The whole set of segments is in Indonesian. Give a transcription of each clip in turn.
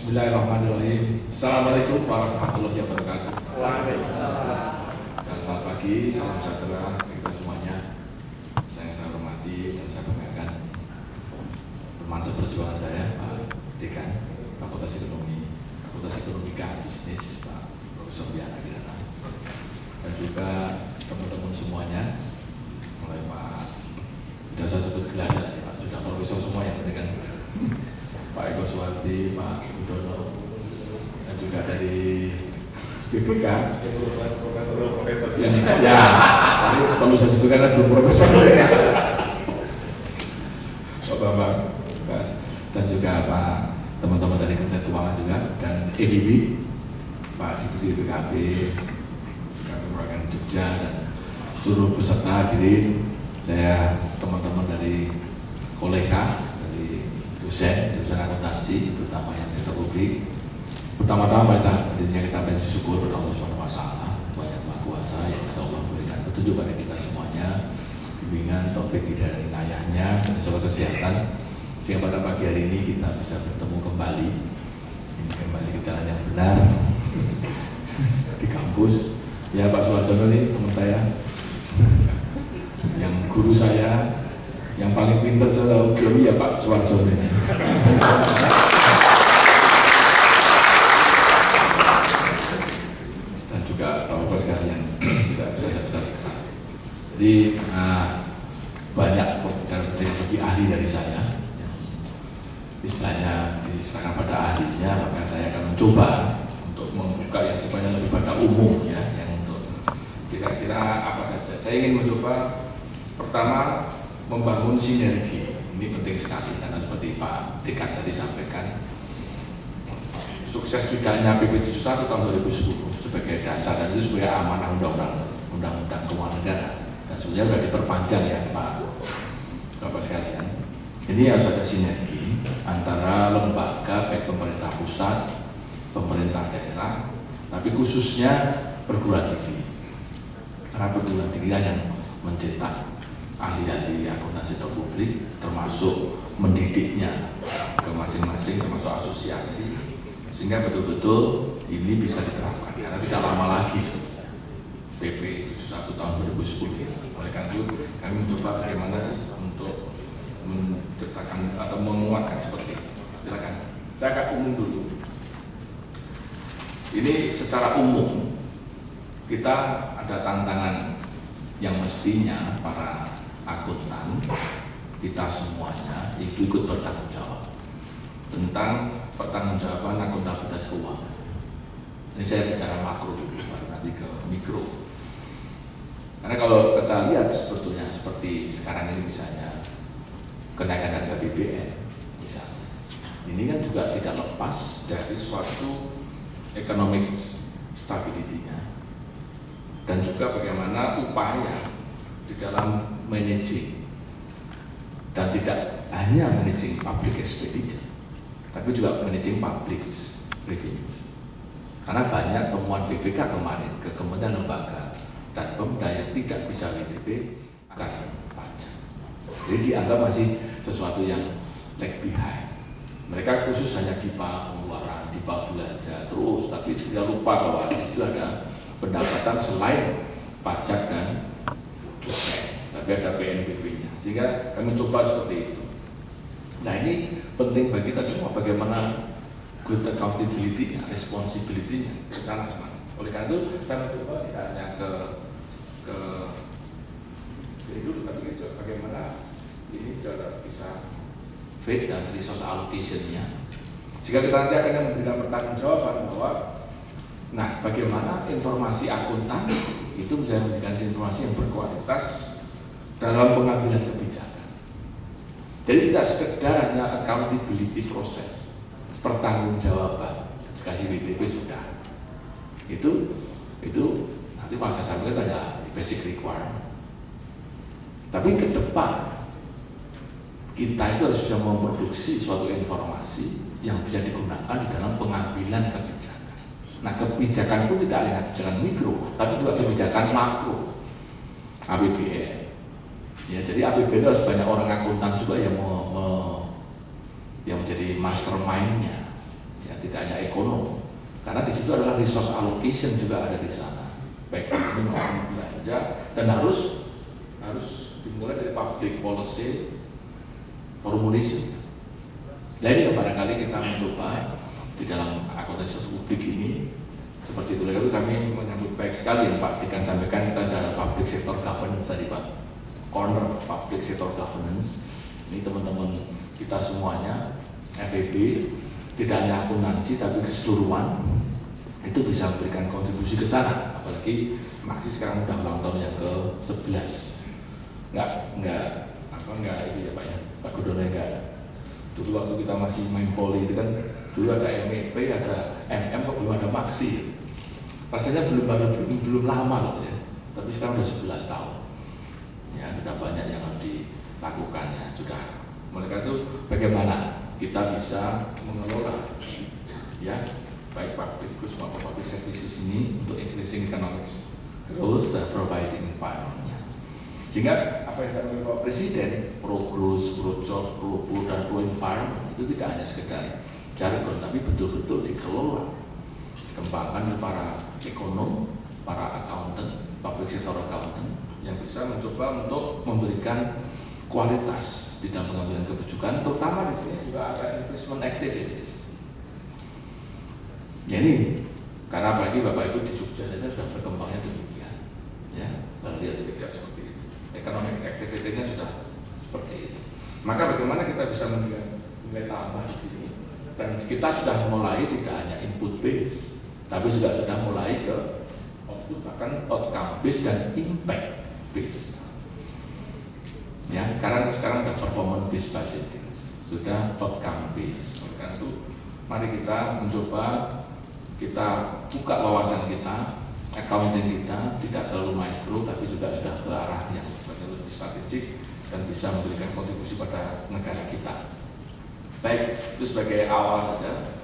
Bismillahirrahmanirrahim. Assalamualaikum warahmatullahi wabarakatuh. Dan selamat pagi, salam sejahtera bagi kita semuanya. Saya hormati dan saya banggakan teman seperjuangan saya, Pak Dekan Fakultas Ekonomika Bisnis, Pak Profesor Yana Kirana, dan juga teman-teman semuanya, mulai Pak, sudah saya sebut gelarnya ya Pak, sudah Profesor semua yang penting kan, Pak Eko Suwardi, Pak Udono, dan juga dari BPK. Profesor. Ya, ini perlu saya sebutkan ada belum profesor. Pak Bambang, dan juga Pak teman-teman dari Kementerian Keuangan juga, dan EDB, Pak Deputi BKP, Kabupaten Jogja, dan seluruh peserta hadirin, saya teman-teman dari kolega, dari dosen jurusan akuntansi, terutama yang sektor publik. Pertama-tama kita bersyukur kepada Allah Subhanahu Wa Taala, Tuhan yang Maha Kuasa, yang Insya Allah memberikan petunjuk pada kita semuanya, bimbingan, taufik dari inayahnya, dan insya Allah kesehatan, sehingga pada pagi hari ini kita bisa bertemu kembali ke jalan yang benar di kampus. Ya Pak Suwarjono ini teman saya, yang guru saya, yang paling pintar saya geomi ya Pak Suwarjono ini. Dan juga Bapak sekalian tidak bisa saya bicara ke sana. Jadi banyak pembicara yang lebih ahli dari saya. Istilahnya diserahkan pada ahlinya, maka saya akan mencoba untuk membuka yang sifatnya lebih pada umum ya, yang untuk kira-kira apa saja. Saya ingin mencoba pertama membangun sinergi. Ini penting sekali karena seperti Pak Dekan tadi sampaikan, sukses tidaknya PP 71 tahun 2010 sebagai dasar, dan itu sebagai amanah undang-undang keuangan negara, dan sebenarnya sudah diperpanjang ya Bapak sekalian. Ini harus ada sinergi antara lembaga baik pemerintah pusat, pemerintah daerah, tapi khususnya perguruan tinggi. Karena perguruan tinggi yang mencetak ahli-ahli akuntansi publik, termasuk mendidiknya ke masing-masing, termasuk asosiasi, sehingga betul-betul ini bisa diterapkan. Karena tidak lama lagi PP 71 tahun 2010 ini. Oleh karena itu kami mencoba bagaimana sih untuk menciptakan atau menguatkan seperti itu. Silakan. Saya akan umum dulu. Ini secara umum kita ada tantangan yang mestinya para akuntan kita semuanya itu ikut bertanggung jawab tentang pertanggungjawaban akuntabilitas keuangan. Ini saya bicara makro dulu, baru nanti ke mikro. Karena kalau kita lihat sebetulnya seperti sekarang ini misalnya kenaikan harga BBM misalnya, ini kan juga tidak lepas dari suatu economic stability-nya, dan juga bagaimana upaya di dalam managing, dan tidak hanya managing public expenditure, tapi juga managing public revenue. Karena banyak temuan BPK kemarin ke kementerian lembaga dan Pemda yang tidak bisa WTP akan pajak. Jadi dianggap masih sesuatu yang lag behind. Mereka khusus hanya DIPA pengeluaran, DIPA belanja terus, tapi tidak lupa bahwa di situ ada pendapatan selain pajak dan cukai, tapi ada PNBP-nya. Sehingga kami coba seperti itu. Nah ini penting bagi kita semua, bagaimana good accountability-nya, responsibility-nya ke sana semua. Oleh karena itu saya mencoba tidak hanya ke dulu, tapi juga bagaimana ini cara bisa fit dan resource allocation-nya, jika kita nanti akan memberikan pertanggungjawaban bahwa nah bagaimana informasi akuntansi itu bisa menjadikan informasi yang berkualitas dalam pengambilan kebijakan. Jadi tidak sekedar hanya accountability proses, pertanggungjawaban kasih WTP sudah itu nanti masa saya tanya basic requirement. Tapi ke depan kita itu harus bisa memproduksi suatu informasi yang bisa digunakan di dalam pengambilan kebijakan. Nah kebijakan itu tidak hanya kebijakan mikro, tapi juga kebijakan makro, APBN. Ya, jadi APBN harus banyak orang akuntan juga yang menjadi mastermind-nya. Ya, tidak ekonom, karena di situ adalah resource allocation juga ada di sana, baik ekonomi maupun belanja, dan harus dimulai dari public policy formulation. Nah ini yang barangkali kita mencoba di dalam akuntansi publik ini seperti itu. Lalu kami menyambut baik sekali yang Pak Dekan sampaikan, kita ada public sector governance tadi Pak, corner public sector governance. Ini teman-teman kita semuanya FEB, tidak hanya akuntansi tapi keseluruhan itu bisa memberikan kontribusi ke sana. Apalagi Maksi sekarang udah ulang tahun yang ke-11. Enggak itu ya Pak ya, Pak Gubernur enggak ada. Dulu waktu kita masih main volley itu kan dulu ada MEP, ada MM, kok belum ada Maksi. Rasanya belum lama loh ya. Tapi sekarang udah 11 tahun. Ya, sudah banyak yang harus dilakukannya. Sudah. Mereka itu bagaimana kita bisa mengelola ya, baik public goods maupun public services ini untuk increasing economic growth dan providing environment. Sehingga apa yang dilakukan Pak Presiden, pro growth, pro jobs, pro poor, dan pro environment itu tidak hanya sekedar jargon, tapi betul-betul dikelola, dikembangkan oleh para ekonom, para accountant, public sector accountant yang bisa mencoba untuk memberikan kualitas di dalam pengambilan kebijakan, terutama di sini juga ada investment activities. Ya ini karena apalagi Bapak Ibu di Jogja saja sudah berkembangnya demikian, ya, kalau lihat seperti itu. Economic activity-nya sudah seperti itu. Maka bagaimana kita bisa memberikan nilai tambah di sini? Dan kita sudah mulai tidak hanya input base, tapi juga sudah mulai ke output, bahkan outcome base dan impact base. Ya, sekarang sudah performance based budgeting, sudah outcome base. Oleh karena itu, mari kita mencoba kita buka wawasan kita, accounting kita tidak terlalu mikro, tapi juga sudah ke arah yang lebih strategik dan bisa memberikan kontribusi pada negara kita. Baik, itu sebagai awal saja.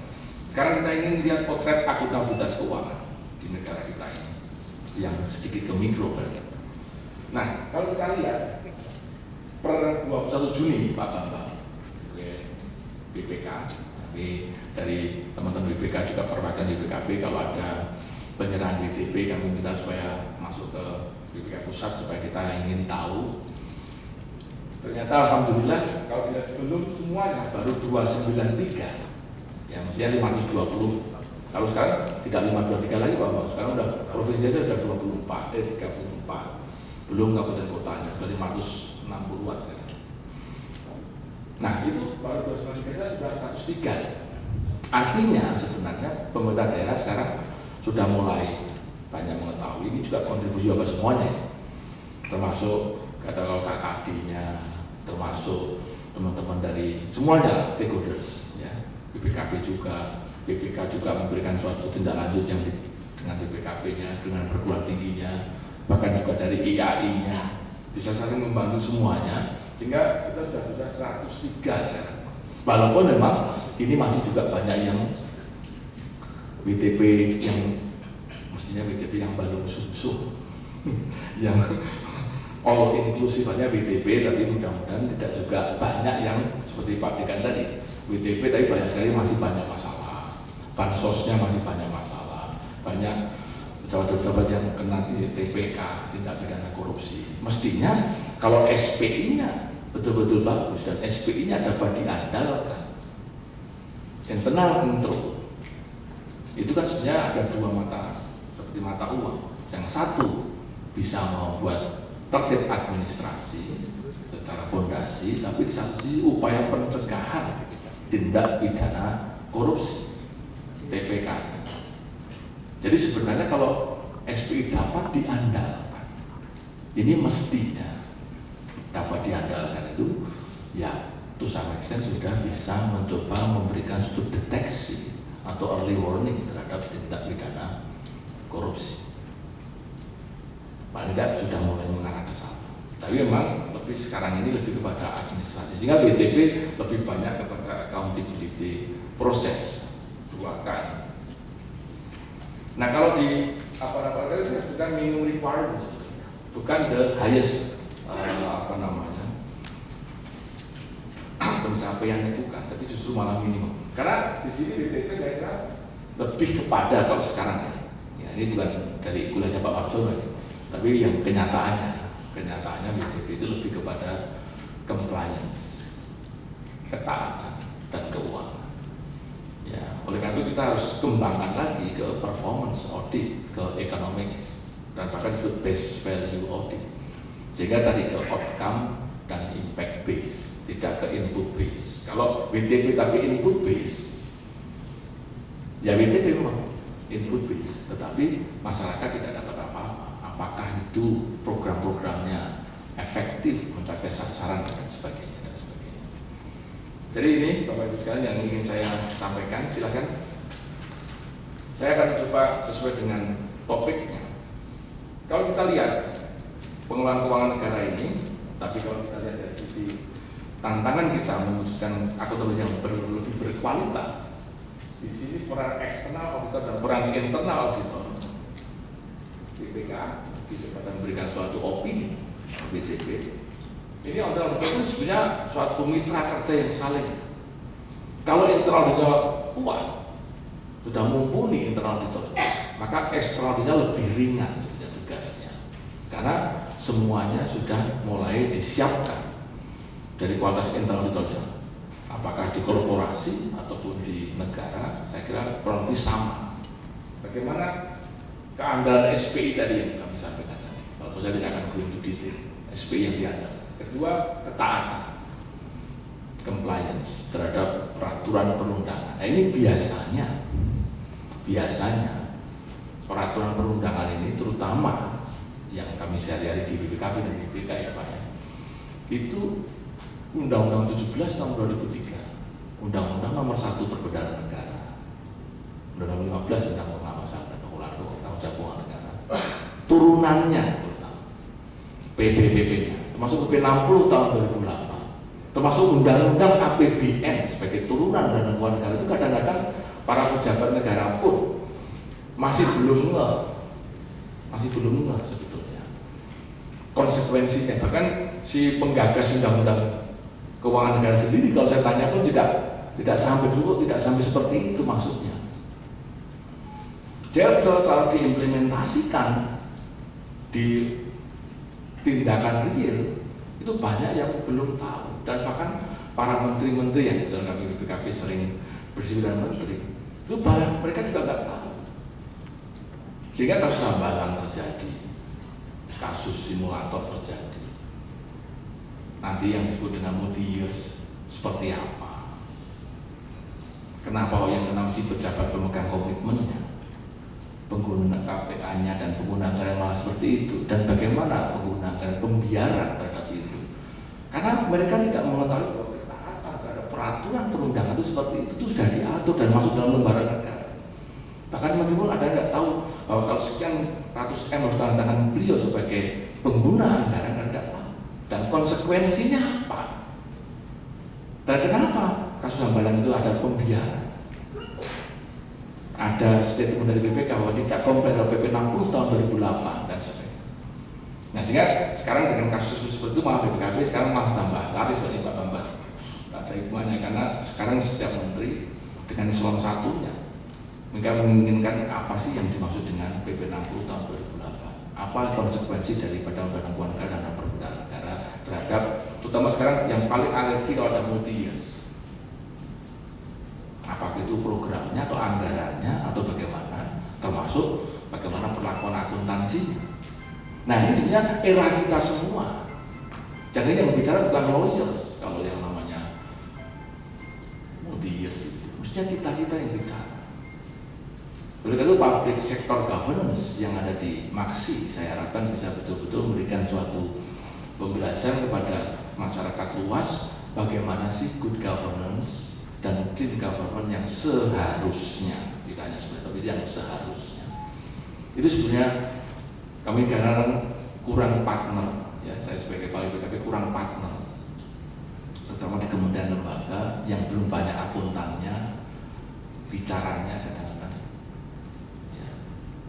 Sekarang kita ingin lihat potret akuntabilitas keuangan di negara kita ini, yang sedikit ke mikro berarti. Nah, kalau kita lihat per 21 Juni Pak Bambang BPK, tapi dari teman-teman BPK juga perwakilan BPKB, kalau ada penyerahan WTP kami minta supaya masuk ke BPK Pusat supaya kita ingin tahu. Ternyata alhamdulillah kalau tidak belum semuanya baru 293, ya mestinya 520. Kalau sekarang tidak 523 lagi Pak, sekarang udah provinsi saja sudah 34, belum kabupaten kotanya, sudah 560-an sekarang. Nah itu baru 293 sudah 103. Artinya sebenarnya pemerintah daerah sekarang sudah mulai banyak mengetahui, ini juga kontribusi Bapak semuanya ya. Termasuk kata kalau KKD-nya, termasuk teman-teman dari semuanya stakeholders ya, BPKB juga, BPK juga memberikan suatu tindak lanjut yang dengan BPKB-nya, dengan perguruan tingginya, bahkan juga dari IAI-nya bisa saling membantu semuanya, sehingga kita sudah bisa 103 sekarang. Walaupun memang ini masih juga banyak yang WTP yang mestinya WTP yang belum susu yang all inclusive hanya WTP, tapi mudah-mudahan tidak juga banyak yang seperti Pak Dekan tadi WTP, tapi banyak sekali masih banyak masalah, bansosnya masih banyak masalah, banyak pejabat-pejabat yang kena di TPK, tindak pidana korupsi. Mestinya kalau SPI-nya betul-betul bagus dan SPI-nya dapat diandalkan, internal control, itu kan sebenarnya ada dua mata, seperti mata uang. Yang satu bisa membuat tertib administrasi secara fondasi, tapi di satu sisi upaya pencegahan tindak pidana korupsi, TPK. Jadi sebenarnya kalau SPI dapat diandalkan, ini mestinya dapat diandalkan itu, ya to some extent sudah bisa mencoba memberikan suatu deteksi atau early warning terhadap tindak pidana korupsi. Paling tidak sudah mulai mengarah ke sana. Tapi memang lebih sekarang ini lebih kepada administrasi, sehingga BTP lebih banyak kepada accountability proses dua kali. Nah kalau di apa-apa itu bukan minimum requirement, bukan the highest pencapaiannya bukan, tapi justru malah minimum. Karena di sini BTP saya kira lebih kepada kalau sekarang ya ini bukan dari kuliahnya Pak Warjono, tapi yang kenyataannya WTP itu lebih kepada compliance, ketaatan dan keuangan. Ya, oleh karena itu kita harus kembangkan lagi ke performance audit, ke economics, dan bahkan disebut base value audit. Sehingga tadi ke outcome dan impact base, tidak ke input base. Kalau WTP tapi input base, ya WTP memang input base, tetapi masyarakat tidak dapat apa-apa. Apakah itu program-programnya efektif mencapai sasaran dan sebagainya dan sebagainya. Jadi ini Bapak Ibu sekalian yang ingin saya sampaikan, silakan. Saya akan coba sesuai dengan topiknya. Kalau kita lihat pengelolaan keuangan negara ini, tapi kalau kita lihat dari sisi tantangan kita mewujudkan akuntabilitas yang lebih berkualitas, di sini peran eksternal auditor dan peran internal auditor, BPK pada memberikan suatu opini, BTP. Ini auditor itu sebenarnya suatu mitra kerja yang saling. Kalau internal auditor kuat, sudah mumpuni internal auditor, maka eksternal auditor lebih ringan sebenarnya tugasnya, karena semuanya sudah mulai disiapkan dari kualitas internal auditornya. Apakah di korporasi ataupun di negara, saya kira kurang lebih sama. Bagaimana keanggaran SPI tadi yang kami sampaikan tadi, kalau saya tidak akan go into detail SPI yang diandalkan. Kedua, ketaatan, compliance terhadap peraturan perundangan. Nah ini biasanya peraturan perundangan ini, terutama yang kami sehari-hari di BPKP dan BPK ya Pak ya, itu Undang-Undang 17 tahun 2003, Undang-Undang nomor 1 Perbendaharaan Negara, Undang-Undang 15 tentang pengawasan dan pengelolaan tanggung jawab keuangan negara, turunannya terutama PP-PP-nya, termasuk PP 60 tahun 2008, termasuk Undang-Undang APBN sebagai turunan Undang-Undang Keuangan Negara, itu kadang-kadang para pejabat negara pun masih belum ngeh sebetulnya konsekuensinya. Bahkan si penggagas Undang-Undang Keuangan Negara sendiri kalau saya tanya pun tidak sampai seperti itu maksudnya. Jadi cara diimplementasikan di tindakan real itu banyak yang belum tahu, dan bahkan para menteri-menteri yang dalam kami BPKP sering bersebut menteri itu banyak mereka juga nggak tahu, sehingga kasus hambalang terjadi, kasus simulator terjadi. Nanti yang disebut dengan multi years seperti apa? Kenapa yang kena si pejabat pemegang komitmennya, pengguna KPA-nya dan pengguna anggaran malah seperti itu, dan bagaimana pengguna anggaran pembiaran terhadap itu? Karena mereka tidak mengetahui bahwa ketaatan terhadap peraturan perundangan itu seperti itu sudah diatur dan masuk dalam lembaran negara. Bahkan meskipun ada yang tidak tahu bahwa kalau sekian ratus M harus tanda tangan beliau sebagai pengguna anggaran, Anda tidak tahu. Dan konsekuensinya apa? Dan kenapa kasus hambalang itu ada pembiaran? Ada statement dari BPK bahwa tidak comply dengan PP 60 tahun 2008 dan sebagainya. Nah sehingga sekarang dengan kasus seperti itu malah BPKP sekarang malah tambah laris oleh Pak Bambang. Tak ada hikmahnya, karena sekarang setiap menteri dengan eselon satunya mereka menginginkan apa sih yang dimaksud dengan PP 60 tahun 2008? Apa konsekuensi daripada Undang-Undang Keuangan Negara dan Perbendaharaan Negara terhadap, terutama sekarang yang paling alergi kalau ada multi years, apakah itu programnya atau anggarannya atau bagaimana, termasuk bagaimana perlakuan akuntansinya. Nah ini sebenarnya era kita semua. Jadi yang bicara bukan lawyers kalau yang namanya multi years itu, mestinya kita yang bicara. Oleh karena itu public sector governance yang ada di Maksi, saya harapkan bisa betul-betul memberikan suatu pembelajaran kepada masyarakat luas bagaimana sih good governance dan clean government yang seharusnya, tidak hanya sebenarnya tapi yang seharusnya. Itu sebenarnya kami kadang kurang partner, ya saya sebagai Kepala BPKP kurang partner, terutama di kementerian lembaga yang belum banyak akuntannya, bicaranya kadang-kadang.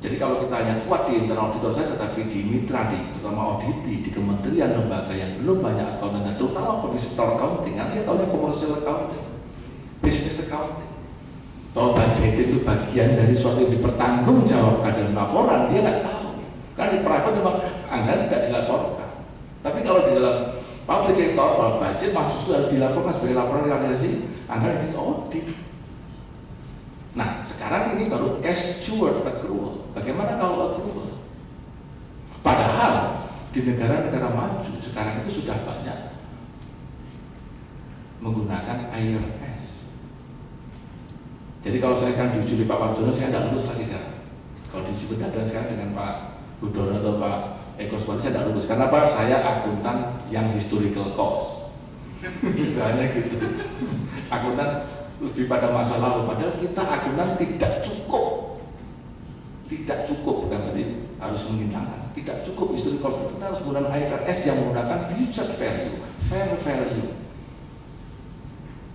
Jadi kalau kita hanya kuat di internal auditor saja, tetapi di mitra, terutama auditi, di kementerian lembaga yang belum banyak akuntannya, terutama di sektor accounting, kan dia tahunya commercial accounting, business accounting. Bahwa budgeting itu bagian dari suatu yang dipertanggungjawabkan dalam laporan, dia nggak tahu. Karena di private memang anggaran tidak dilaporkan. Tapi kalau di dalam public sector, kalau budget justru harus dilaporkan sebagai laporan realisasi anggaran di audit. Nah, sekarang ini baru cash steward accrual. Bagaimana kalau accrual? Padahal di negara-negara maju sekarang itu sudah banyak menggunakan IFRS. Jadi kalau saya kan diuji di Pak Warjono, saya tidak lulus lagi sekarang. Kalau diuji bedadan sekarang dengan Pak Budono atau Pak Eko Suwati, saya tidak lulus. Karena apa? Saya akuntan yang historical cost. Misalnya gitu. Akuntan lebih pada masa lalu. Padahal kita akuntan tidak cukup. Tidak cukup, bukan berarti harus menghilangkan. Tidak cukup historical cost. Kita harus menggunakan IFRS yang menggunakan future value, fair value,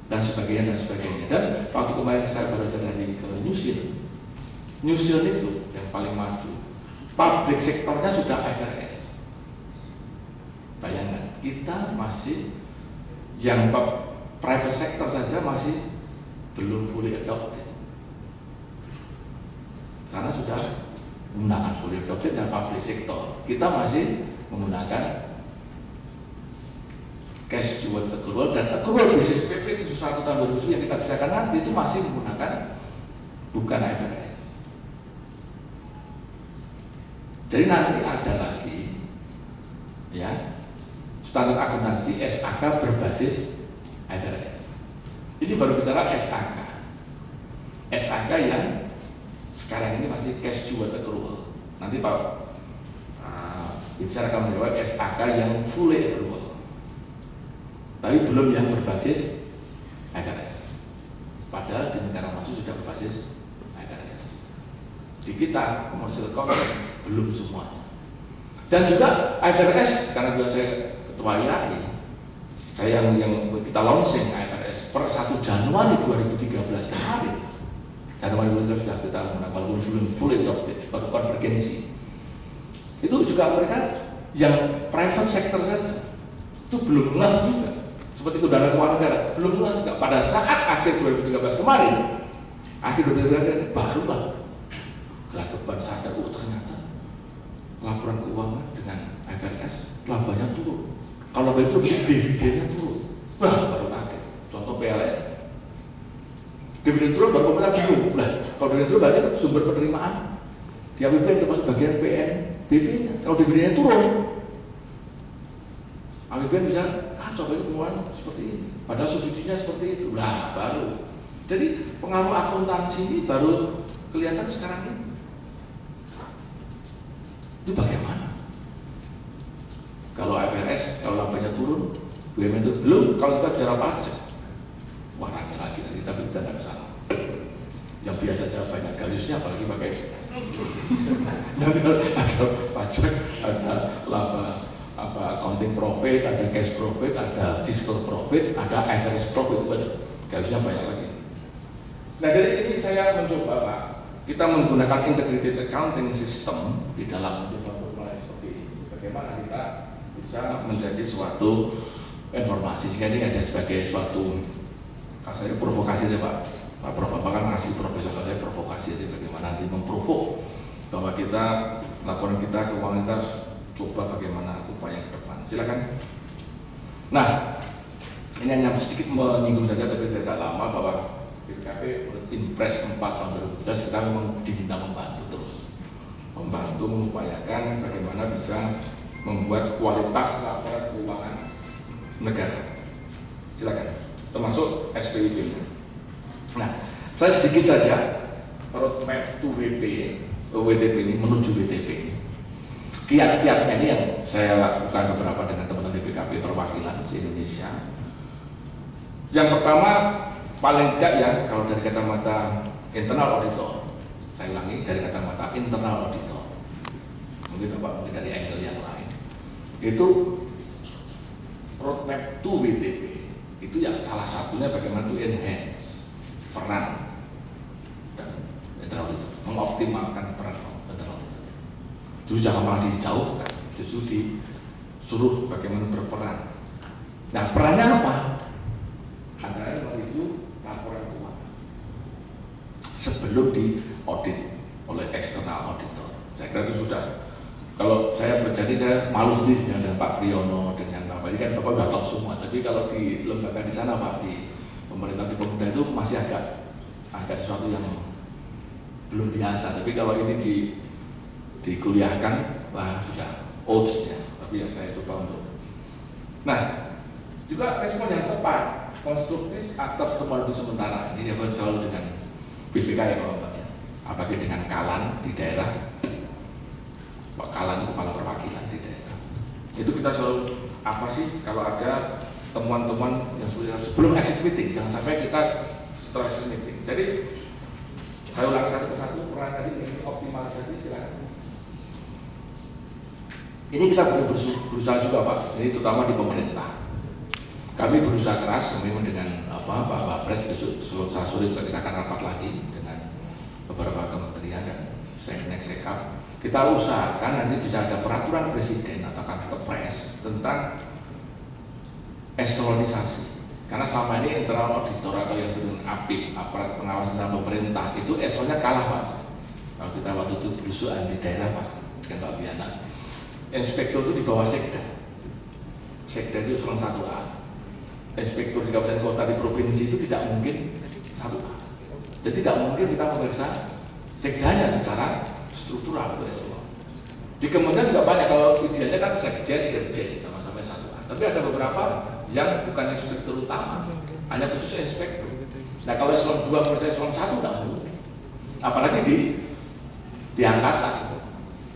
dan sebagainya dan sebagainya. Dan waktu kemarin saya baru dari ke New Zealand itu yang paling maju, public sektornya sudah IFRS. Bayangkan, kita masih yang private sector saja masih belum fully adopted. Karena sudah menggunakan fully adopted dan public sector, kita masih menggunakan cash steward accrual, dan accrual basis PP 71 tahun 2000 yang kita bicarakan nanti itu masih menggunakan bukan IFRS. Jadi nanti ada lagi ya standar akuntansi SAK berbasis IFRS. Ini baru bicara SAK. SAK yang sekarang ini masih cash steward accrual. Nanti Pak bicara akan menjawab SAK yang fully accrual. Tapi belum yang berbasis IFRS. Padahal di negara maju sudah berbasis IFRS. Di kita commercial account belum semua. Dan juga IFRS, karena juga saya ketua IAI, saya yang kita launching IFRS per 1 Januari 2013 kemarin. Januari 2013 sudah kita menggunakan, walaupun belum fully adopted, baru konvergensi. Itu juga mereka yang private sector saja itu belum ngeh juga. Seperti itu dana keuangan negara belum luas juga. Pada saat akhir 2013 kemarin, akhir 2013 barulah gelagapan sadar, ternyata laporan keuangan dengan IFRS labanya turun. Kalau laba itu dividennya turun, wah baru kaget. Contoh PLN, dividen turun baru pemerintah bingung. Nah, kalau dividen turun berarti sumber penerimaan di APBN termasuk bagian PNBP-nya. Kalau dividennya turun, APBN bisa coba itu pengeluaran seperti ini, padahal subsidinya seperti itu. Lah baru, jadi pengaruh akuntansi ini baru kelihatan sekarang ini. Itu bagaimana? Kalau IFRS, kalau labanya turun, BUMN itu belum. Kalau kita bicara pajak, wah rame lagi nanti, tapi kita tidak kesana. Yang biasa saja banyak garisnya, apalagi pakai ada pajak, ada laba accounting profit, ada cash profit, ada fiscal profit, ada IFRS profit, garisnya banyak lagi. Nah, jadi ini saya mencoba Pak, kita menggunakan integrated accounting system di dalam suatu mulai seperti ini. Bagaimana kita bisa menjadi suatu informasi, sehingga ini ada sebagai suatu, saya provokasi saja Pak Prof, kan ngasih profesor saya provokasi saja, bagaimana nanti memprovok bahwa kita laporan kita keuangan kita coba bagaimana upaya ke depan. Silakan. Nah, ini hanya sedikit menyinggung saja, tapi tidak lama, bahwa BPKP Impres 4 tahun 2017 kita memang diminta membantu terus, membantu mengupayakan bagaimana bisa membuat kualitas laporan keuangan negara. Silakan, termasuk SPIP-nya. Nah, saya sedikit saja roadmap to WTP ini, menuju WTP ini. Kiat-kiatnya ini yang saya lakukan beberapa dengan teman-teman BPKP perwakilan se-Indonesia. Yang pertama, paling tidak ya, kalau dari kacamata internal auditor, saya ulangi, dari kacamata internal auditor, mungkin dari angle yang lain, itu roadmap to WTP itu ya salah satunya bagaimana to enhance peran dan internal auditor, mengoptimalkan peran internal auditor. Justru jangan malah dijauhkan, justru disuruh bagaimana berperan. Nah, perannya apa? Antara lain itu laporan keuangan. di audit oleh eksternal auditor. Saya kira itu sudah. Kalau saya jadi saya malu sendiri dengan Pak Priyono, dengan Bapak ini kan Bapak udah tahu semua. Tapi kalau di lembaga di sana Pak, di pemerintah di pemuda itu masih agak sesuatu yang belum biasa. Tapi kalau ini dikuliahkan, wah sudah old ya. Tapi ya saya coba untuk. Nah, juga respon yang cepat, konstruktif atas temuan itu sementara. Ini dia selalu dengan BPK ya Bapak ya. Apalagi dengan Kalan di daerah. Pak Kalan itu kepala perwakilan di daerah. Itu kita selalu apa sih kalau ada temuan-temuan yang sebelum exit meeting, jangan sampai kita setelah exit meeting. Jadi saya ulangi satu persatu peran tadi ini optimalisasi, silakan. Ini kita berusaha juga Pak. Ini terutama di pemerintah. Kami berusaha keras memang dengan Pak Wapres besok sore juga kita akan rapat lagi dengan beberapa kementerian dan Seknek Sekap. Kita usahakan nanti bisa ada peraturan presiden atau kepres tentang eselonisasi. Karena selama ini internal auditor atau yang berdua APIP, aparat pengawas internal pemerintah, itu eselonnya kalah Pak. Kalau kita waktu itu berusuhan di daerah Pak dengan Pak Biana, inspektur itu di bawah sekda. Sekda itu eselon 1A. Inspektur di kabupaten kota di provinsi itu tidak mungkin 1A. Jadi tidak mungkin kita memeriksa sekdanya secara struktural itu eselon. Di kementerian juga banyak, kalau idealnya kan sekjen, irjen sama-sama 1A. Tapi ada beberapa yang bukan inspektur utama, hanya khusus inspektur. Nah kalau eselon 2 versus eselon 1 tidak mungkin. Apalagi diangkat lagi,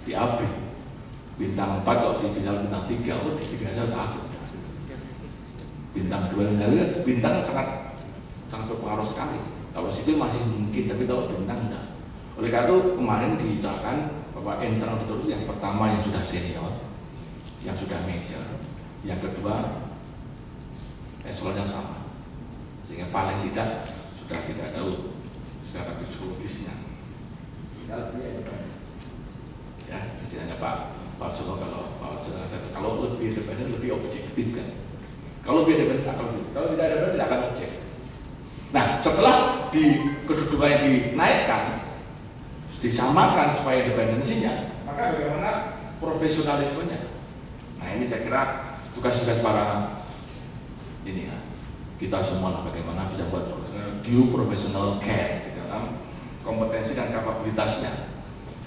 di ABRI. Bintang 4 kalau di bintang 3, oh di biasa takut. Bintang 2 bintang sangat berpengaruh sekali. Kalau sipil masih mungkin, tapi kalau bintang enggak. Oleh karena itu kemarin diusahakan bahwa internal auditor itu yang pertama yang sudah senior, yang sudah major, yang kedua eselon yang sama, sehingga paling tidak sudah tidak tahu secara psikologisnya. Ya, istilahnya Pak Jono kalau lebih independen lebih objektif kan. Kalau lebih independen akan objektif, kalau tidak independen tidak akan objektif. Nah, setelah di kedudukannya dinaikkan, disamakan supaya independensinya, maka bagaimana profesionalismenya. Nah ini saya kira tugas-tugas para ini ya, kita semua lah, bagaimana bisa buat due professional care di dalam kompetensi dan kapabilitasnya.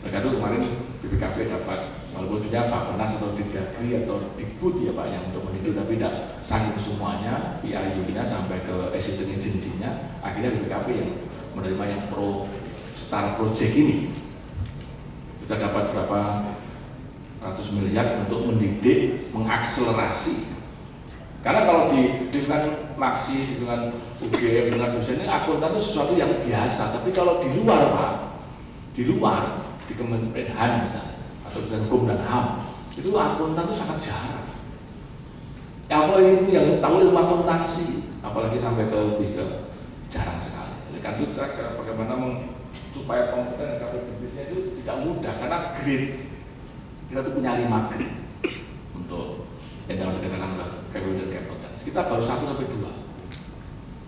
Mereka itu kemarin BPKP dapat, walaupun punya Bapenas atau Dikdagri atau Dikbud ya Pak yang untuk mendidik, tapi tidak sanggup semuanya, PIU-nya sampai ke assistant agency-nya, akhirnya BPKP yang menerima yang pro Star Project ini. Kita dapat berapa ratus miliar untuk mendidik, mengakselerasi. Karena kalau di lingkungan Maksi, di lingkungan UGM, dengan dosen ini akuntan itu sesuatu yang biasa. Tapi kalau di luar Pak, di luar, di Kementerian HAM misalnya, atau dengan Hukum dan HAM, itu akuntan itu sangat jarang. Apa ibu yang tahu ilmu akuntansi, apalagi sampai ke lebih ke jarang sekali. Jadi kan itu kita bagaimana supaya kompeten dan kapabilitasnya itu tidak mudah, karena grade kita tuh punya 5 grade untuk yang dalam dikatakan kapabilitas dan kompeten. Kita baru 1 sampai 2.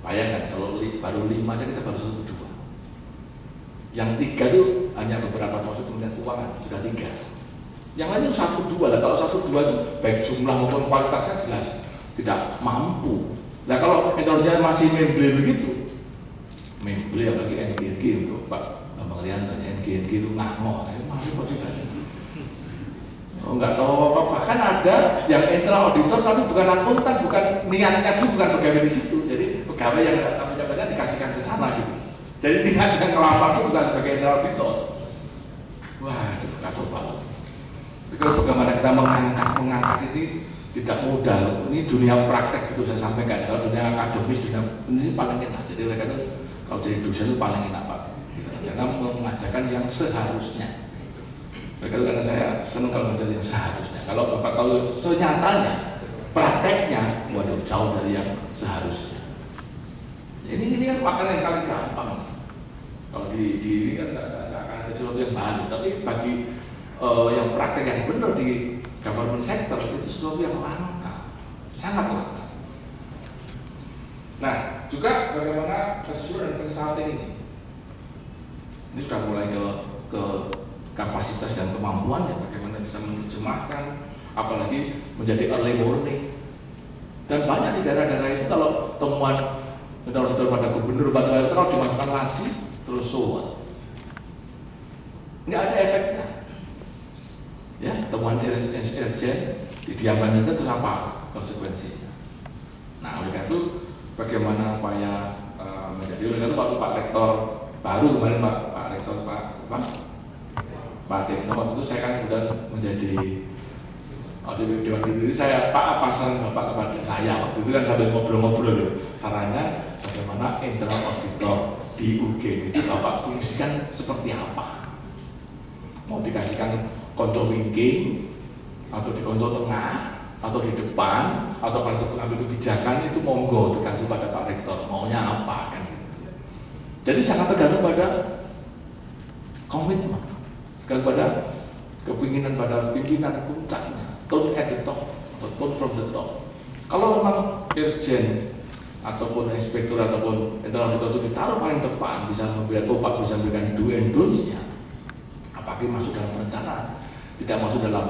Bayangkan kalau baru 5 aja kita baru 1 sampai 2. Yang 3 itu hanya beberapa proses Kementerian Keuangan sudah 3. Yang lain itu 1, 2 lah. Kalau 1, 2 itu baik jumlah maupun kualitasnya jelas tidak mampu. Nah kalau intelijen masih memble begitu, memble apalagi NGNG untuk Pak Bambang Rianto, NGNG itu ngamoh, masih mau juga. Oh, nggak tahu apa-apa. Bahkan ada yang internal auditor tapi bukan akuntan, bukan niatnya itu bukan pegawai di situ. Jadi pegawai yang jabatannya dikasihkan ke sana gitu. Jadi niat yang ngelamar itu bukan sebagai internal auditor. Wah, itu kacau banget. Kalau bagaimana kita mengangkat ini tidak mudah. Ini dunia praktek itu saya sampaikan. Kalau dunia akademis, dunia ini paling enak. Jadi mereka itu kalau jadi dosen itu paling enak Pak. Karena mengajarkan yang seharusnya. Mereka itu karena saya senang kalau mengajar yang seharusnya. Kalau Bapak tahu senyatanya, prakteknya, waduh jauh dari yang seharusnya. Ini kan makanan yang paling gampang. Kalau di ini kan tidak akan ada sesuatu yang baru. Tapi bagi yang praktek yang benar di government sector itu sesuatu yang langka, sangat langka. Nah, juga bagaimana assurance dan consulting ini. Ini sudah mulai ke kapasitas dan kemampuannya, bagaimana bisa menerjemahkan, apalagi menjadi early warning. Dan banyak di daerah-daerah itu kalau temuan pada gubernur itu kalau dimasukkan laci terus soal, nggak ada efeknya. Ya, temuan urgent didiamkan saja terus apa konsekuensinya. Nah, oleh karena itu bagaimana upaya menjadi, oleh karena itu waktu Pak Rektor baru kemarin Pak Rektor Pak Tekno, waktu itu saya kan kemudian menjadi di Dewan Diri, saya apa saran Bapak kepada saya waktu itu kan sambil ngobrol-ngobrol sarannya bagaimana internal auditor di UGM itu Bapak fungsikan seperti apa, mau dikasihkan konco wingking atau di konco tengah atau di depan atau pada saat mengambil kebijakan itu monggo dikasih pada Pak Rektor maunya apa kan gitu. Jadi sangat tergantung pada komitmen, pada kepinginan pada pimpinan puncaknya, tone at the top atau tone from the top. Kalau memang urgent ataupun inspektur ataupun internal auditor itu ditaruh paling depan, bisa memberikan opak, bisa memberikan do and don'ts-nya, apalagi masuk dalam perencanaan, tidak masuk dalam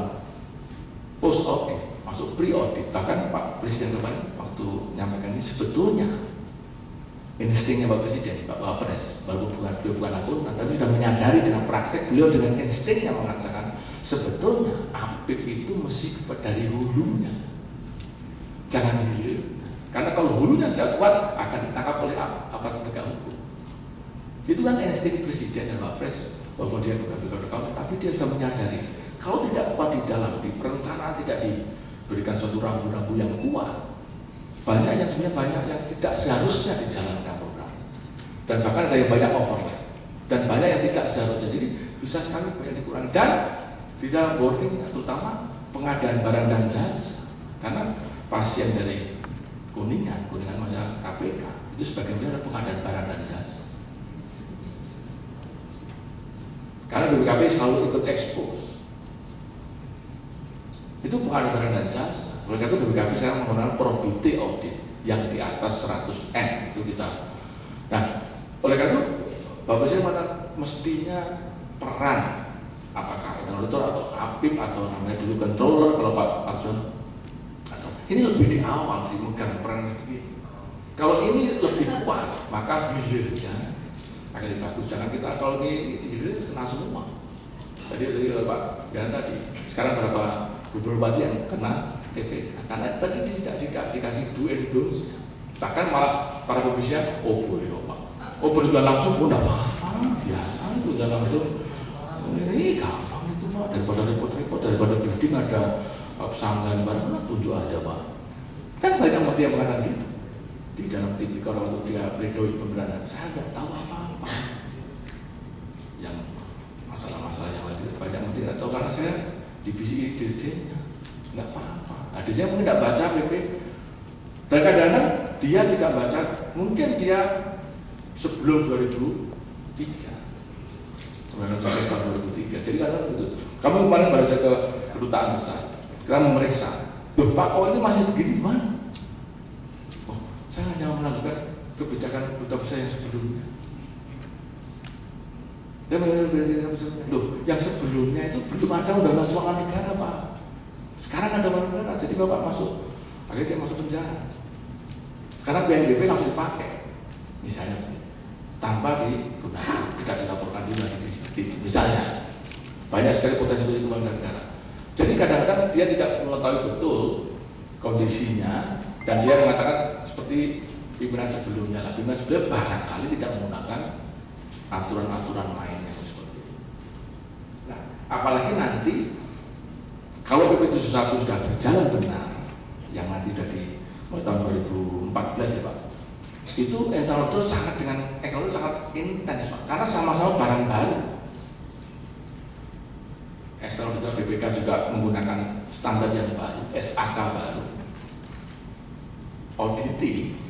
post audit, masuk pre audit. Bahkan Pak Presiden kemarin waktu menyampaikan ini sebetulnya instingnya Pak Presiden, Pak Wapres, walaupun beliau bukan akuntan, tapi sudah menyadari dengan praktek beliau dengan instingnya mengatakan sebetulnya APIP itu mesti dari hulunya, jangan hilir. Karena kalau hulunya tidak kuat akan ditangkap oleh aparat penegak hukum. Itu kan insting Presiden dan Wapres, walaupun dia bukan akuntan, tapi dia sudah menyadari kalau tidak kuat di dalam, di perencanaan tidak diberikan suatu rambu-rambu yang kuat, banyak yang sebenarnya banyak yang tidak seharusnya dijalankan program, dan bahkan ada yang banyak overlap, dan banyak yang tidak seharusnya. Jadi bisa sekali banyak dikurangi dan bisa warning, terutama pengadaan barang dan jasa, karena pasien dari Kuningan masa KPK itu sebagian besar pengadaan barang dan jasa, karena BPKP selalu ikut expose itu pengadaan barang dan jasa. Oleh karena itu BPKP sekarang menggunakan probability audit yang di atas 100M itu kita. Nah, oleh karena itu Bapak Presiden mengatakan mestinya peran apakah internal auditor atau APIP atau namanya dulu controller kalau Pak Arjun, atau ini lebih di awal sih megang peran seperti ini. Kalau ini lebih kuat maka hilirnya akan lebih bagus. Jangan kita kalau ini hilir kena semua. Tadi Pak Yan tadi, sekarang berapa gubernur bupati yang kena TPK karena tadi tidak dikasih do and don'ts, bahkan malah para pebisnya boleh Pak, boleh jual langsung, enggak apa-apa, biasa itu jual langsung, ini gampang itu Pak, daripada repot-repot, daripada bidding ada pesanggahan barang, tunjuk aja Pak. Kan banyak mati yang mengatakan gitu di dalam TV kalau waktu dia pledoi pemberantasan, saya nggak tahu apa-apa yang masalah-masalah yang lain, banyak mati nggak tahu karena saya divisi dirjennya nggak apa-apa. Nah, dia mungkin tidak baca PP, dan kadang-kadang dia tidak baca, mungkin dia sebelum 2003, sebenarnya tahun 2003. Jadi kadang itu, kamu kemarin baru saja ke kedutaan besar, kita memeriksa, Pak kok ini masih begini mana? Oh, saya hanya melakukan kebijakan duta besar yang sebelumnya. Saya loh, yang sebelumnya itu belum ada undang-undang keuangan negara Pak. Sekarang ada undang-undang negara, jadi Bapak masuk, akhirnya dia masuk penjara. Karena PNBP langsung dipakai, misalnya, tanpa digunakan, tidak dilaporkan juga misalnya. Banyak sekali potensi keuangan negara. Jadi kadang-kadang dia tidak mengetahui betul kondisinya, dan dia mengatakan seperti pimpinan sebelumnya lah. Pimpinan sebelumnya barangkali tidak menggunakan aturan-aturan lainnya seperti itu. Nah, apalagi nanti kalau PP 71 sudah berjalan benar, yang nanti sudah di mulai tahun 2014 ya Pak, itu internal auditor sangat intens Pak, karena sama-sama barang baru. External auditor BPK juga menggunakan standar yang baru, SAK baru. Auditi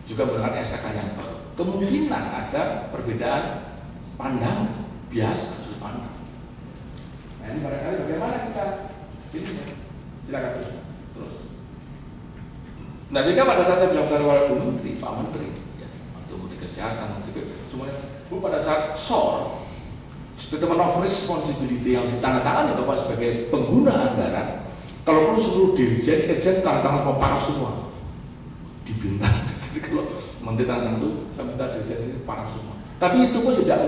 juga menggunakan SAK yang baru. Kemungkinan ada perbedaan pandangan, biasa sudut pandang. Nah ini barangkali bagaimana kita ini ya, silakan terus. Nah sehingga pada saat saya bilang kepada Bu Menteri, Pak Menteri, ya, atau Menteri Kesehatan, Menteri semuanya, Bu pada saat SOR statement of responsibility yang ditandatangani Bapak sebagai pengguna anggaran. Kalau perlu seluruh dirjen tanda tangan semua, paraf semua di bintang. Jadi kalau menteri tanda tangan itu, saya minta dirjen ini paraf semua. Tapi itu pun tidak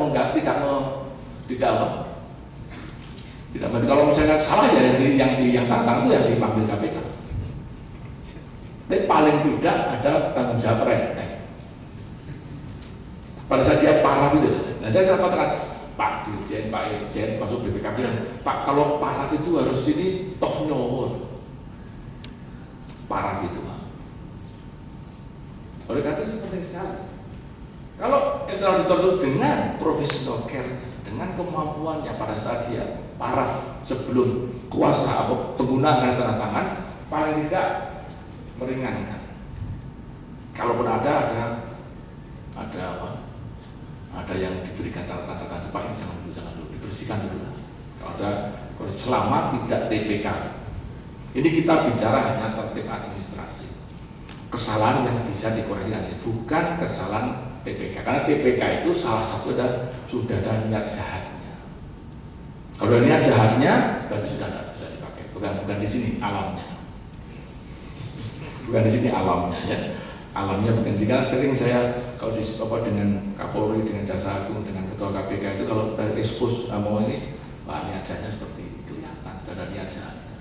kalau misalnya salah ya yang tanda tangan itu yang dipanggil KPK. Tapi paling tidak ada tanggung jawab renteng. Pada saat dia paraf itu, nah saya katakan Pak Dirjen, Pak Irjen, masuk BPKP, Pak kalau paraf itu harus ini toh nyowor. Paraf itu Pak. Oleh karena itu penting sekali. Kalau internal auditor itu dengan professional care, dengan kemampuannya pada saat dia paraf sebelum kuasa atau pengguna anggaran tanda tangan, paling tidak meringankan. Kalaupun ada apa? Ada yang diberikan catatan, Pak ini jangan dulu, dibersihkan dulu. Kalau selama tidak TPK, ini kita bicara hanya tertib administrasi. Kesalahan yang bisa dikoreksi nanti, bukan kesalahan TPK. Karena TPK itu salah satu sudah ada niat jahatnya. Kalau ada niat jahatnya, berarti sudah tidak bisa dipakai. Bukan di sini alamnya. Bukan di sini alamnya ya. Alamnya bukan jika sering saya kalau dengan Kapolri, dengan Jaksa Agung, dengan Ketua KPK itu kalau dari expose mau ini, wah niat jahatnya seperti ini, kelihatan, tidak ada niat jahatnya.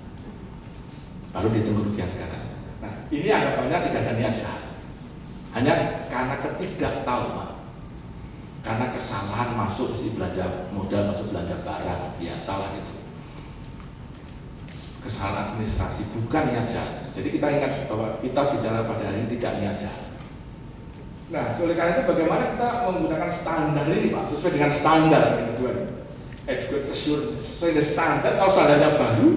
Baru dihitung kerugian negara. Nah ini anggapannya tidak ada niat jahat, hanya karena ketidaktahuan, karena kesalahan masuk si belanja modal, masuk belanja barang, ya salah itu. Kesalahan administrasi, bukan niat jahat. Jadi kita ingat bahwa kita bicara pada hari ini tidak niat jahat. Nah, oleh karena itu bagaimana kita menggunakan standar ini Pak, sesuai dengan standar yang kedua ini. Adequate assurance, sesuai dengan standar, kalau standarnya baru,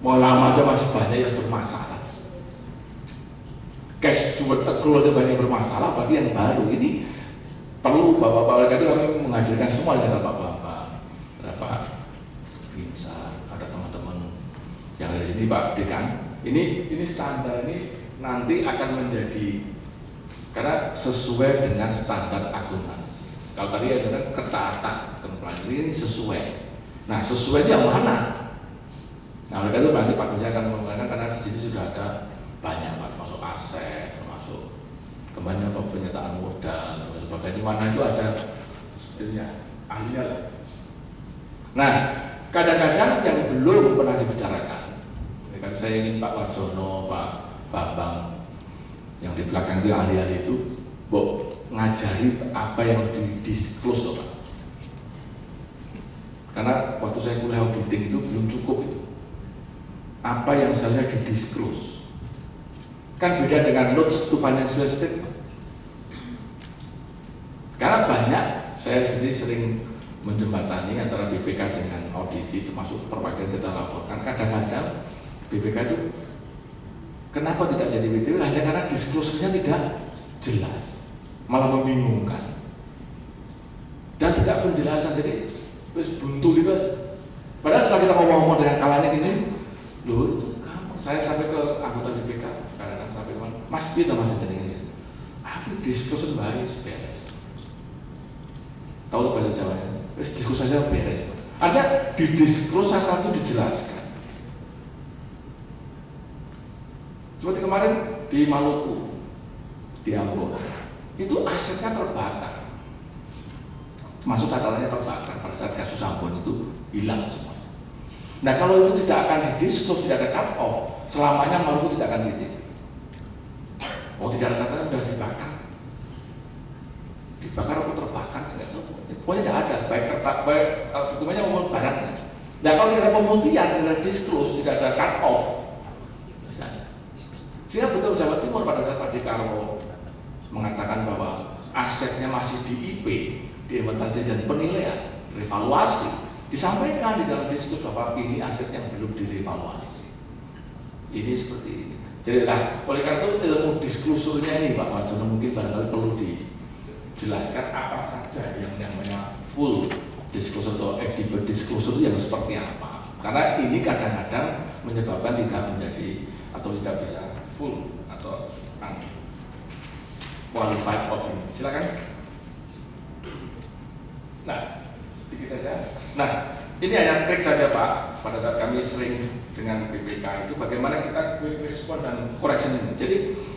mau lama aja masih banyak yang bermasalah. Cash steward accrual itu banyak yang bermasalah, apalagi yang baru ini perlu Bapak-Bapak, oleh karena itu kami menghadirkan semua dengan Bapak-Bapak, Bapak Binsar, ada teman-teman yang ada di sini Pak Dekan. Ini standar ini nanti akan menjadi, karena sesuai dengan standar akuntansi. Kalau tadi ada ketaatan, compliance ini sesuai. Nah sesuai itu yang mana? Nah oleh karena itu nanti Pak Binsar akan menggunakan, karena di sini sudah ada banyak Pak, termasuk aset, termasuk kembali penyertaan modal, dan sebagainya. Mana itu ada sebenarnya ahlinya. Nah kadang-kadang yang belum pernah dibicarakan, kan saya ingin Pak Warjono, Pak Bambang yang di belakang itu ahli-ahli itu, ngajari apa yang harus di-disclose loh Pak. Karena waktu saya kuliah auditing itu belum cukup itu. Apa yang seharusnya di-disclose. Kan beda dengan notes to financial statement. Karena banyak, saya sendiri sering menjembatani antara BPK dengan audit, termasuk perwakilan kita laporkan. Kadang-kadang BPK itu kenapa tidak jadi BPK? Hanya karena disclosure-nya tidak jelas, malah membingungkan dan tidak penjelasan, jadi wis buntu gitu. Padahal setelah kita ngomong-ngomong dengan kalanya gini, loh itu kamu, saya sampai ke anggota BPK kadang-kadang sampai kemana, Mas kita masih jadi ini, aku disclosure baik beres. Tahu tuh bahasa Jawanya? Diskusi saja beres. Ada di disclose satu dijelaskan. Seperti kemarin di Maluku, di Ambon, itu asetnya terbakar. Masuk catatannya terbakar pada saat kasus Ambon itu hilang semuanya. Nah kalau itu tidak akan didisclose, tidak ada cut off, selamanya Maluku tidak akan kritik. Oh tidak ada catatan, sudah dibakar. Dibakar apa terbakar, tidak tahu. Pokoknya tidak ada, baik dokumennya maupun barangnya. Nah kalau tidak ada pemutihan, tidak ada disclose, tidak ada cut off, misalnya. Sehingga betul Jawa Timur pada saat Pak Dekarwo mengatakan bahwa asetnya masih di IP, di inventarisasi dan penilaian, revaluasi, disampaikan di dalam diskus bahwa ini aset yang belum direvaluasi. Ini seperti ini. Jadi oleh karena itu ilmu disclosure-nya ini Pak Warjono mungkin barangkali perlu dijelaskan apa saja yang namanya full disclosure atau edible disclosure yang seperti apa. Karena ini kadang-kadang menyebabkan tidak menjadi atau tidak bisa full atau qualified opinion. Silakan. Nah, sedikit saja. Nah, ini hanya trik saja Pak. Pada saat kami sering dengan BPK itu bagaimana kita quick respon dan correction ini. Jadi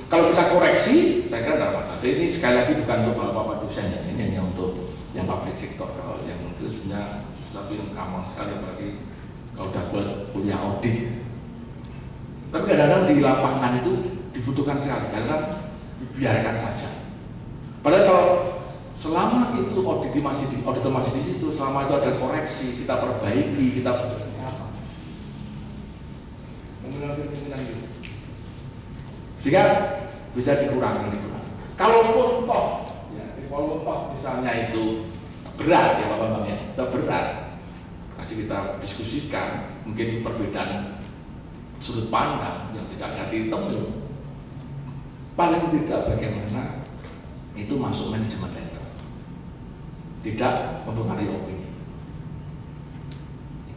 kalau kita koreksi, saya kira tidak masalah. Jadi ini sekali lagi bukan untuk bapak-bapak dosen ya. Ini hanya untuk yang public sector. Kalau yang itu sebenarnya sesuatu yang gampang sekali, apalagi kalau udah kuliah audit. Tapi kadang-kadang di lapangan itu dibutuhkan sekali. Kadang-kadang biarkan saja. Padahal kalau selama itu auditor masih di situ, selama itu ada koreksi, kita perbaiki, kita apa? Kemungkinan gitu. Sehingga bisa dikurangi. Kalaupun toh misalnya itu berat ya Bapak-Bapak ya, itu berat. Masih kita diskusikan, mungkin perbedaan sudut pandang yang tidak ada di temu. Paling tidak bagaimana itu masuk manajemen letter, tidak mempengaruhi opini.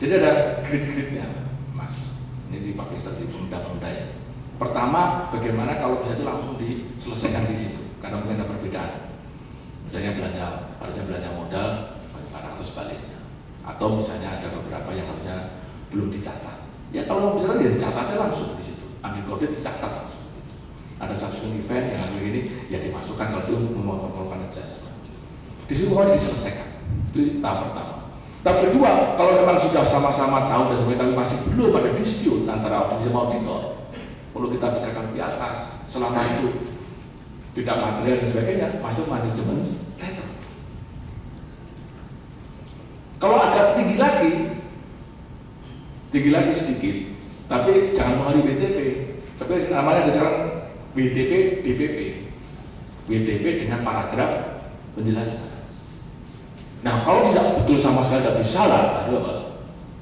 Jadi ada grid-gridnya Mas, ini di Pakistan di benda-benda ya. Pertama, bagaimana kalau bisa itu langsung diselesaikan di situ, karena mungkin ada perbedaan. Misalnya harusnya belanja modal, bagaimana atau sebaliknya, atau misalnya ada beberapa yang harusnya belum dicatat. Ya kalau mau dicatat ya dicatat aja langsung di situ, undecoded dicatat langsung. Ada subsequent event yang hari ini ya dimasukkan kalau itu memerlukan adjustment. Di situ harus diselesaikan. Itu tahap pertama. Tahap kedua, kalau memang sudah sama-sama tahu dan semuanya tapi masih belum ada dispute antara auditor sama auditor, perlu kita bicarakan di atas. Selama itu tidak material dan sebagainya, masuk manajemen letter. Kalau agak tinggi lagi sedikit, tapi jangan mengaruhi WTP. Tapi namanya ada sekarang WTP, DPP. WTP dengan paragraf penjelasan. Nah, kalau tidak betul sama sekali tidak bisa lah, baru apa?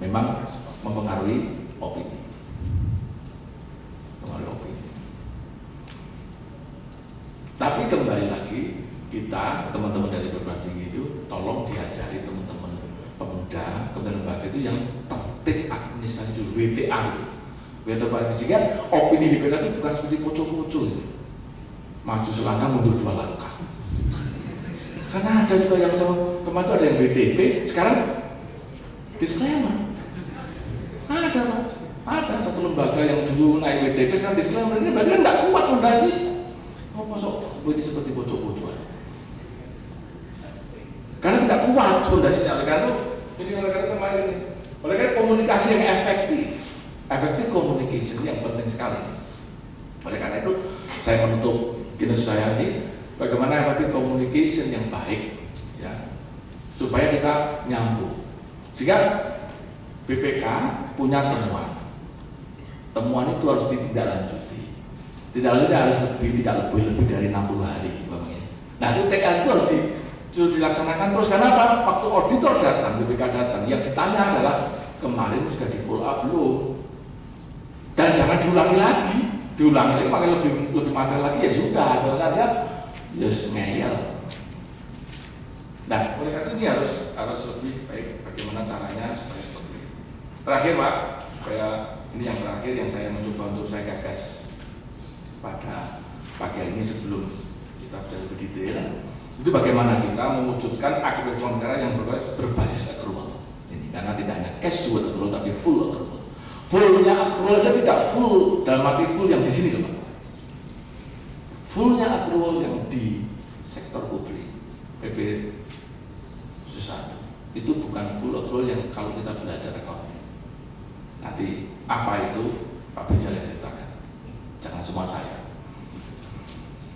Memang mempengaruhi opini. Tapi kembali lagi, kita teman-teman dari perguruan tinggi itu tolong diajari teman-teman pemuda kemudian lembaga itu yang tertib administrasi dulu, WTA itu. Sehingga opini di BPK itu bukan seperti poco-poco itu. Maju selangkah, mundur 2 langkah. Karena ada juga yang kemarin itu ada yang BTP, sekarang disclaimer. Ada Pak, ada satu lembaga yang dulu naik WTP, sekarang disclaimer. Ini berarti kan tidak kuat fondasi. Oh masuk ini seperti poco-poco. Karena tidak kuat fondasinya. Oleh karena itu kemarin ini. Oleh karena komunikasi yang efektif communication yang penting sekali. Oleh karena itu saya menutup kinerja saya ini bagaimana effective communication yang baik ya supaya kita nyambung. Jika BPK punya temuan itu harus ditindaklanjuti. Tindaklanja harus tidak lebih dari 60 hari. Nah itu TK itu harus dilaksanakan terus. Karena apa? Waktu auditor datang, BPK datang, yang ditanya adalah kemarin sudah di follow up belum? Dan jangan diulangi lagi pakai lebih material lagi ya sudah, dengan aja ya ngeyel. Nah, oleh karena itu ini harus lebih baik bagaimana caranya supaya seperti itu. Terakhir Pak, supaya ini yang terakhir yang saya mencoba untuk saya gagas pada pagi ini sebelum kita bicara lebih detail, itu bagaimana kita mewujudkan akibat negara yang berbasis accrual. Ini karena tidak hanya cash to accrual tapi full accrual. Fullnya accrual aja tidak full dalam arti full yang di sini Pak. Fullnya accrual yang di sektor publik PP itu bukan full accrual yang kalau kita belajar accounting. Nanti apa itu Pak Bisa yang ceritakan. Jangan semua saya.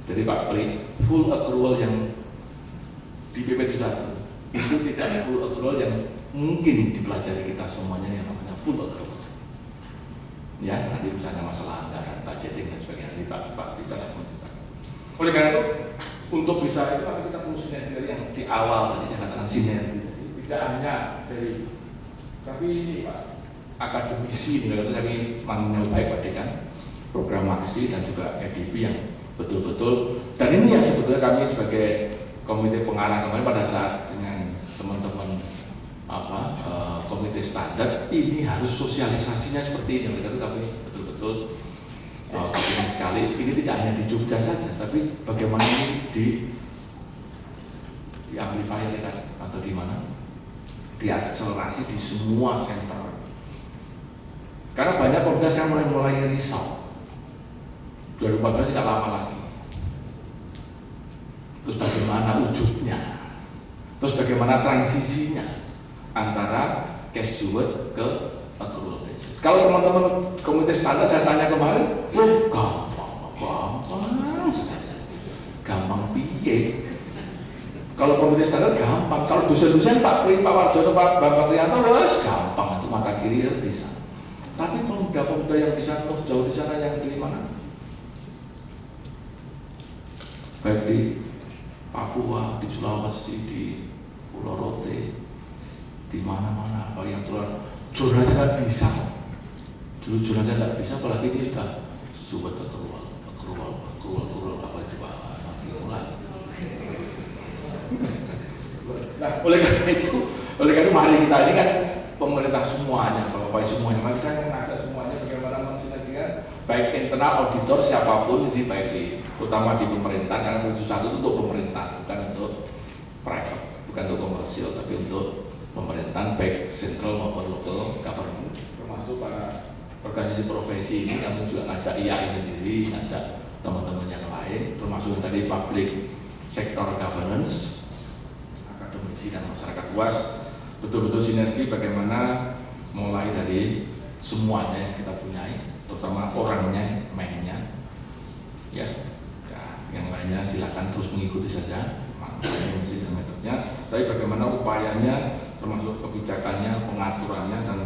Jadi Pak Pri, full accrual yang di PP 1 itu tidak full accrual yang mungkin dipelajari kita semuanya yang namanya full accrual. Ya, nanti misalnya masalah anggaran, budgeting dan sebagainya, nanti Pak bisa menceritakan. Oleh karena itu, untuk bisa itu kita perlu sinergi yang di awal tadi saya katakan sinergi. Tidak hanya dari, tapi ini Pak, akademisi, itu kami menyampaikan Pak Dekan, program aksi dan juga EDP yang betul-betul, dan ini yang sebetulnya kami sebagai komite pengarah kemarin pada saat dengan teman-teman komite standar ini harus sosialisasinya seperti ini. Oleh itu kami betul-betul ingin sekali ini tidak hanya di Jogja saja, tapi bagaimana ini di amplifier atau di mana diakselerasi di semua center. Karena banyak pemuda sekarang mulai risau. 2014 tidak lama lagi. Terus bagaimana wujudnya? Terus bagaimana transisinya antara cash steward ke accrual basis? Kalau teman-teman komite standar saya tanya kemarin, gampang sekali. Gampang piye? Kalau komite standar gampang, kalau dosen-dosen Pak Pri, Pak Warjono, Pak Bambang Rianto, gampang itu mata kiri ya bisa. Tapi pemuda-pemuda yang di sana, jauh di sana yang di mana? Baik di Papua, di Sulawesi, di Pulau Rote, di mana-mana, kalau yang keluar jurnal aja nggak bisa. Dulu jurnal aja nggak bisa, apalagi ini udah subat accrual apa itu Pak? Nanti mulai. Nah, oleh karena itu mari kita ini kan pemerintah semuanya, Bapak semuanya, mari saya mengajak semuanya bagaimana mensinergikan baik internal auditor siapapun, jadi baik di terutama di pemerintah, karena itu satu untuk pemerintah, bukan untuk private, bukan untuk komersial, tapi untuk pemerintahan baik central maupun local government, termasuk para organisasi profesi ini. Kami juga ngajak IAI sendiri, ngajak teman-teman yang lain, termasuk yang tadi public sector governance, akademisi dan masyarakat luas, betul-betul sinergi bagaimana mulai dari semuanya yang kita punyai, terutama orangnya, mainnya, ya, yang lainnya silakan terus mengikuti saja, meternya, tapi bagaimana upayanya, termasuk kebijakannya, pengaturannya, dan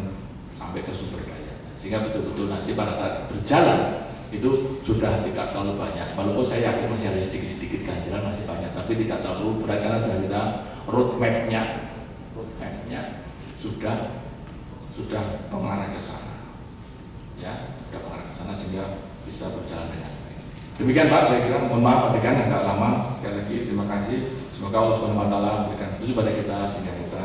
sampai ke sumber daya, sehingga betul-betul nanti pada saat berjalan itu sudah tidak terlalu banyak, walaupun saya yakin masih ada sedikit-sedikit ganjalan, masih banyak, tapi tidak terlalu berat karena sudah kita roadmapnya sudah mengarah ke sana, ya, sudah mengarah ke sana sehingga bisa berjalan dengan baik. Demikian Pak, saya kira, mohon maaf adegan agak lama. Sekali lagi terima kasih, semoga Allah Subhanahu wa taala memberikan petunjuk pada kita sehingga kita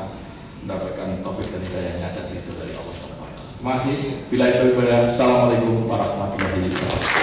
mendapatkan taufik dan hidayahnya dan ridho dari Allah Subhanahu wa taala. Terima kasih. Bila itu ibadah. Assalamualaikum warahmatullahi wabarakatuh.